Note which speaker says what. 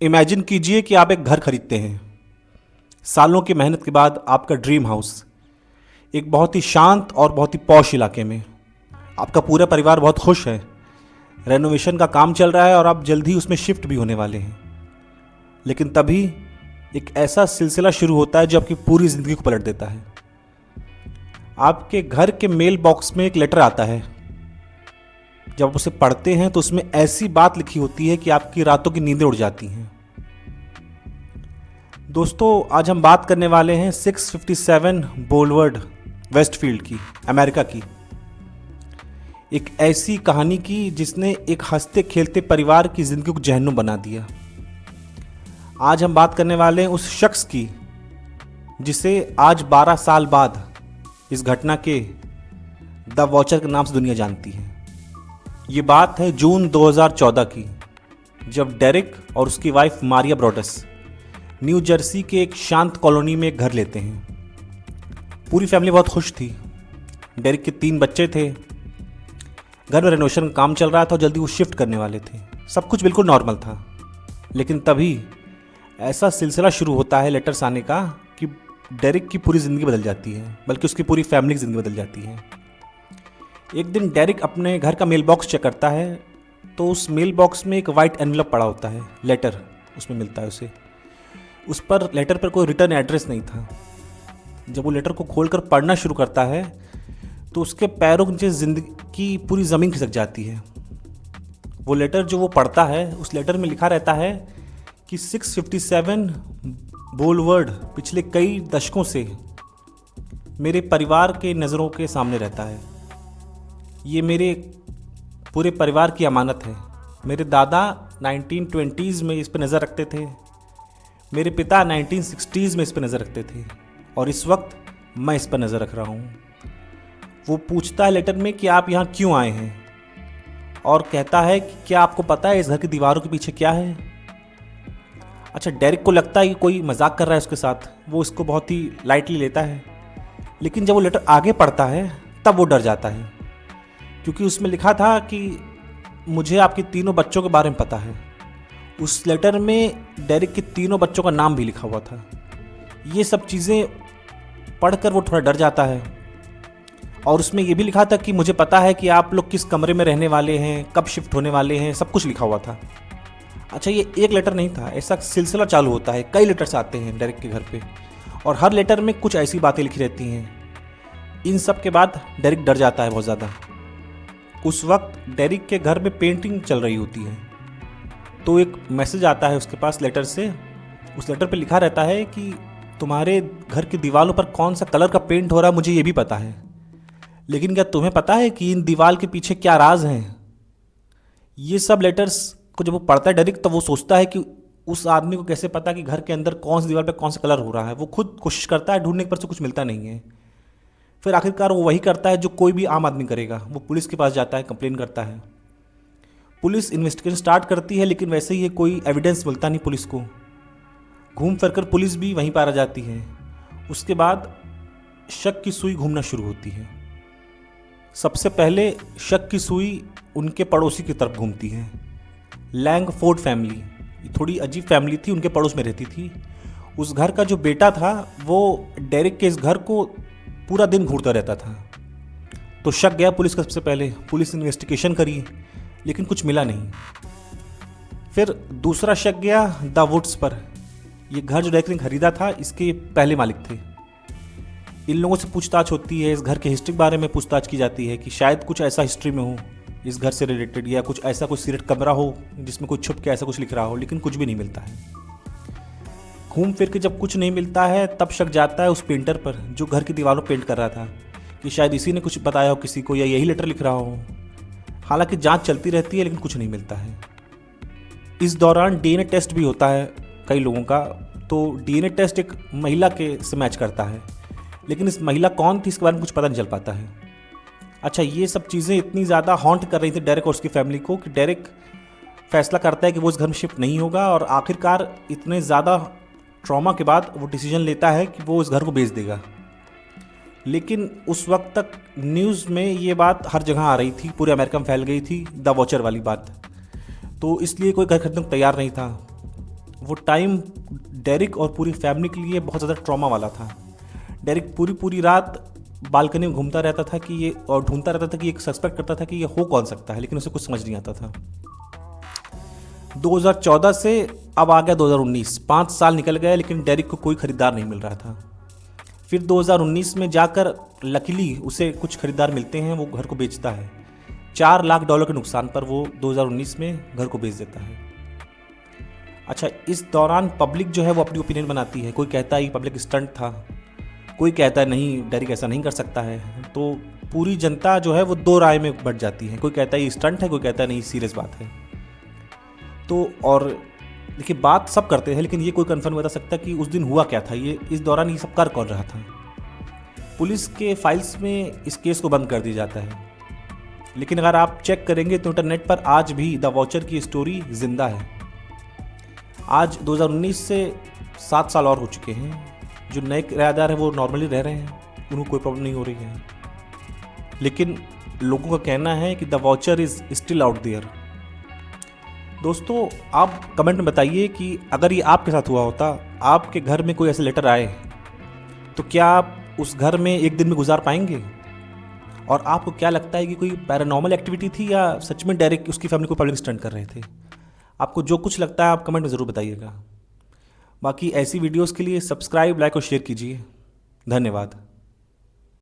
Speaker 1: Imagine कीजिए कि आप एक घर खरीदते हैं। सालों की मेहनत के बाद आपका ड्रीम हाउस एक बहुत ही शांत और बहुत ही पॉश इलाके में। आपका पूरा परिवार बहुत खुश है। रेनोवेशन का काम चल रहा है और आप जल्द ही उसमें शिफ्ट भी होने वाले हैं। लेकिन तभी एक ऐसा सिलसिला शुरू होता है जो आपकी पूरी ज़िंदगी को पलट देता है। आपके घर के मेल बॉक्स में एक लेटर आता है। जब आप उसे पढ़ते हैं तो उसमें ऐसी बात लिखी होती है कि आपकी रातों की नींदें उड़ जाती हैं। दोस्तों, आज हम बात करने वाले हैं 657 बोलवर्ड वेस्टफील्ड की, अमेरिका की। एक ऐसी कहानी की जिसने एक हंसते खेलते परिवार की ज़िंदगी को जहन्नुम बना दिया। आज हम बात करने वाले हैं उस शख्स की जिसे आज 12 साल बाद इस घटना के द वॉचर के नाम से दुनिया जानती है। ये बात है जून 2014 की, जब डेरिक और उसकी वाइफ मारिया ब्रॉडस न्यू जर्सी के एक शांत कॉलोनी में एक घर लेते हैं। पूरी फैमिली बहुत खुश थी। डेरिक के 3 बच्चे थे। घर में रेनोवेशन का काम चल रहा था और जल्दी वो शिफ्ट करने वाले थे। सब कुछ बिल्कुल नॉर्मल था। लेकिन तभी ऐसा सिलसिला शुरू होता है लेटर्स आने का कि डेरिक की पूरी ज़िंदगी बदल जाती है, बल्कि उसकी पूरी फैमिली की ज़िंदगी बदल जाती है। एक दिन डेरिक अपने घर का मेल बॉक्स चेक करता है तो उस मेल बॉक्स में एक वाइट एनवेलप पड़ा होता है। लेटर उसमें मिलता है उसे। उस पर लेटर पर कोई रिटर्न एड्रेस नहीं था। जब वो लेटर को खोलकर पढ़ना शुरू करता है तो उसके पैरों के नीचे ज़िंदगी की पूरी ज़मीन खिसक जाती है। वो लेटर जो वो पढ़ता है, उस लेटर में लिखा रहता है कि 657 बोलवर्ड पिछले कई दशकों से मेरे परिवार के नज़रों के सामने रहता है। ये मेरे पूरे परिवार की अमानत है। मेरे दादा 1920s में इस पर नज़र रखते थे। मेरे पिता 1960s में इस पर नज़र रखते थे और इस वक्त मैं इस पर नज़र रख रहा हूँ। वो पूछता है लेटर में कि आप यहाँ क्यों आए हैं, और कहता है कि क्या आपको पता है इस घर की दीवारों के पीछे क्या है। अच्छा, डेरिक को लगता है कि कोई मजाक कर रहा है उसके साथ। वो इसको बहुत ही लाइटली लेता है। लेकिन जब वो लेटर आगे पढ़ता है तब वो डर जाता है, क्योंकि उसमें लिखा था कि मुझे आपके तीनों बच्चों के बारे में पता है। उस लेटर में डेरिक के तीनों बच्चों का नाम भी लिखा हुआ था। ये सब चीज़ें पढ़कर वो थोड़ा डर जाता है। और उसमें ये भी लिखा था कि मुझे पता है कि आप लोग किस कमरे में रहने वाले हैं, कब शिफ्ट होने वाले हैं, सब कुछ लिखा हुआ था। अच्छा, ये एक लेटर नहीं था, ऐसा सिलसिला चालू होता है। कई लेटर्स आते हैं डेरिक के घर पे और हर लेटर में कुछ ऐसी बातें लिखी रहती हैं। इन सब के बाद डेरिक डर जाता है बहुत ज़्यादा। उस वक्त डेरिक के घर में पेंटिंग चल रही होती है, तो एक मैसेज आता है उसके पास लेटर से। उस लेटर पे लिखा रहता है कि तुम्हारे घर की दीवारों पर कौन सा कलर का पेंट हो रहा है मुझे ये भी पता है, लेकिन क्या तुम्हें पता है कि इन दीवार के पीछे क्या राज हैं। ये सब लेटर्स को जब वो पढ़ता है डेरिक, तो वो सोचता है कि उस आदमी को कैसे पता कि घर के अंदर कौन सी दीवार पर कौन सा कलर हो रहा है। वो खुद कोशिश करता है ढूंढने पर से कुछ मिलता नहीं है। फिर आखिरकार वो वही करता है जो कोई भी आम आदमी करेगा। वो पुलिस के पास जाता है, कंप्लेन करता है। पुलिस इन्वेस्टिगेशन स्टार्ट करती है, लेकिन वैसे ही कोई एविडेंस मिलता नहीं पुलिस को। घूम फिर कर पुलिस भी वहीं पर आ जाती है। उसके बाद शक की सुई घूमना शुरू होती है। सबसे पहले शक की सुई उनके पड़ोसी की तरफ घूमती है। लैंगफोर्ड फैमिली, थोड़ी अजीब फैमिली थी, उनके पड़ोस में रहती थी। उस घर का जो बेटा था वो डेरिक के इस घर को पूरा दिन घूरता रहता था। तो शक गया पुलिस का। सबसे पहले पुलिस इन्वेस्टिगेशन करी, लेकिन कुछ मिला नहीं। फिर दूसरा शक गया द वुड्स पर। ये घर जो डेरिक ने खरीदा था, इसके पहले मालिक थे। इन लोगों से पूछताछ होती है, इस घर के हिस्ट्री के बारे में पूछताछ की जाती है कि शायद कुछ ऐसा हिस्ट्री में हो इस घर से रिलेटेड, या कुछ ऐसा कोई सीक्रेट कमरा हो जिसमें कोई छुप के ऐसा कुछ लिख रहा हो, लेकिन कुछ भी नहीं मिलता है। घूम फिर के जब कुछ नहीं मिलता है तब शक जाता है उस पेंटर पर जो घर की दीवारों पेंट कर रहा था, कि शायद इसी ने कुछ बताया हो किसी को, या यही लेटर लिख रहा हो। हालांकि जांच चलती रहती है, लेकिन कुछ नहीं मिलता है। इस दौरान डीएनए टेस्ट भी होता है कई लोगों का। तो डीएनए टेस्ट एक महिला के से मैच करता है, लेकिन इस महिला कौन थी इसके बारे में कुछ पता नहीं चल पाता है। अच्छा, ये सब चीज़ें इतनी ज़्यादा हॉन्ट कर रही थी डेरिक और उसकी फैमिली को कि डेरिक फैसला करता है कि वो इस घर में शिफ्ट नहीं होगा। और आखिरकार इतने ज़्यादा ट्रॉमा के बाद वो डिसीजन लेता है कि वो इस घर को बेच देगा। लेकिन उस वक्त तक न्यूज़ में ये बात हर जगह आ रही थी, पूरे अमेरिका में फैल गई थी द वॉचर वाली बात। तो इसलिए कोई घर खरीदने को तैयार नहीं था। वो टाइम डेरिक और पूरी फैमिली के लिए बहुत ज़्यादा ट्रॉमा वाला था। डेरिक पूरी पूरी रात बालकनी में घूमता रहता था कि ये और ढूंढता रहता था कि एक सस्पेक्ट करता था कि ये हो कौन सकता है, लेकिन उसे कुछ समझ नहीं आता था। 2014 से अब आ गया 2019, 5 साल निकल गए लेकिन डेरिक को कोई ख़रीदार नहीं मिल रहा था। फिर 2019 में जाकर लकीली उसे कुछ खरीदार मिलते हैं, वो घर को बेचता है। $4 लाख के नुकसान पर वो 2019 में घर को बेच देता है। अच्छा, इस दौरान पब्लिक जो है वो अपनी ओपिनियन बनाती है। कोई कहता है ये पब्लिक स्टंट था, कोई कहता है नहीं डेरिक ऐसा नहीं कर सकता है। तो पूरी जनता जो है वो दो राय में बट जाती है। कोई कहता है ये स्टंट है, कोई कहता है नहीं सीरियस बात है। तो और देखिए, बात सब करते हैं लेकिन ये कोई कंफर्म बता सकता कि उस दिन हुआ क्या था, ये इस दौरान ये सब कर कौन रहा था। पुलिस के फाइल्स में इस केस को बंद कर दिया जाता है, लेकिन अगर आप चेक करेंगे तो इंटरनेट पर आज भी द वॉचर की स्टोरी जिंदा है। आज 2019 से 7 साल और हो चुके हैं। जो नए किराएदार हैं वो नॉर्मली रह रहे हैं, उनको कोई प्रॉब्लम नहीं हो रही है, लेकिन लोगों का कहना है कि the watcher is still out there. दोस्तों, आप कमेंट में बताइए कि अगर ये आपके साथ हुआ होता, आपके घर में कोई ऐसे लेटर आए, तो क्या आप उस घर में एक दिन में गुजार पाएंगे? और आपको क्या लगता है कि कोई पैरानॉर्मल एक्टिविटी थी या सच में डायरेक्ट उसकी फैमिली को पब्लिक स्टंट कर रहे थे? आपको जो कुछ लगता है आप कमेंट में ज़रूर बताइएगा। बाकी ऐसी वीडियोस के लिए सब्सक्राइब, लाइक और शेयर कीजिए। धन्यवाद।